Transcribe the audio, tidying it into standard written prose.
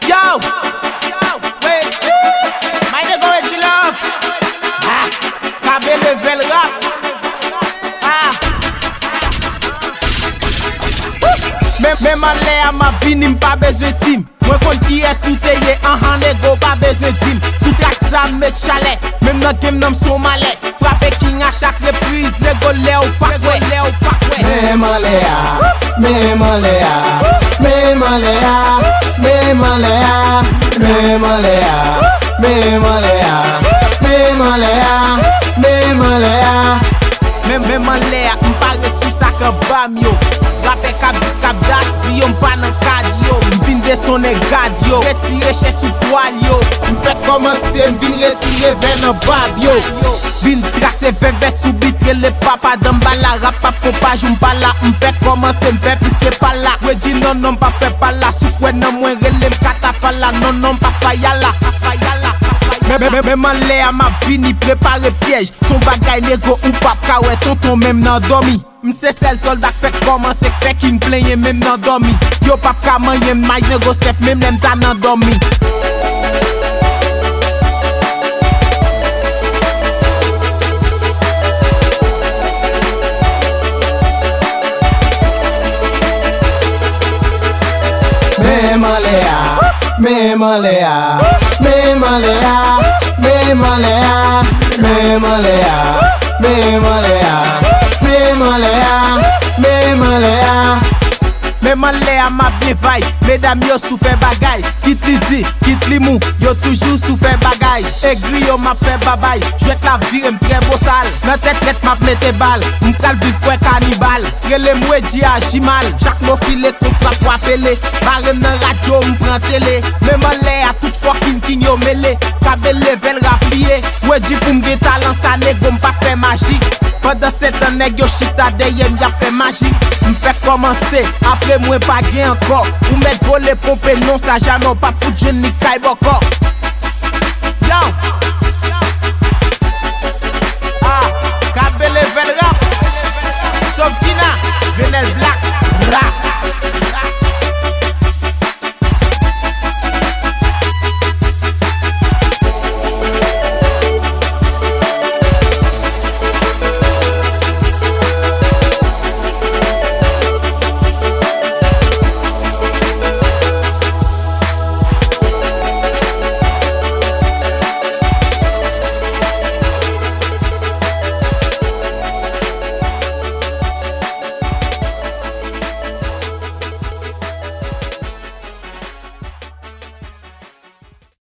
Yo, wait, my nigga wait you love. Kabe level rap. Même en l'air ma vie n'im pas besoin tim. Moi kon qui est sous teye en nego pas besoin tim. Sous track ça met chalet. Même dans game n'am son malais. Frappe king à chaque reprise. Nego lè ou pas ouais. Même en l'air, même en l'air, même en l'air, même en l'air, même en l'air, même en l'air, même en l'air, même en l'air. Même en l'air, m'pare tout ça que bam yo. Rappel kabis kab dat, di yo m'pa nan kad yo. M'vin deson e gad yo, retire chè sou poil yo. M'fait commencer, m'vin retire vers nan bab yo. Vin tracé vers sou bitre le papa d'embala. Rap pa pompage m'pala, m'fait commencer, m'fait piske pala. We di non pas fait pala, sou kwen nan mwen relem katafala. Non pas fayala. Même en l'air m'a vini préparer piège. Son bagay nego ou pap ka ouais tonton même nan dormi. M'se sel soldat fait commencer fait king plaigne même nan dormi. Yo pap ka manye may nego step même nem ta nan dormi. Même en l'air, même en l'air, même en l'air, même en l'air, même en l'air, même en l'air, même en l'air, même en l'air. Même en l'air m'a bien vaille. Mesdames yo souffert bagay. Kit li di, kit li mou. Yo toujours souffert bagay. Aigri yo m'a fait babay. J'vais la vire m'trè beau sale. Nan tête m'a mette balle. M'kal viv kwe cannibal. Rele mwe di a jimal. Chaque mot file contre la pou apele. Barem nan radio m'prend télé. Même en l'air tout fucking king yo mêlé. Kabe level rap lié. Ouais di pou m'ge talent sa nego m'pa fait magie. Pendant 7 ans nèg yo chita derrière m'ya fait magie. M'fait commencer. Après moi pas gain encore. Ou mettre voler pomper non ça jamais ou pas foutre jeune ni caille boko.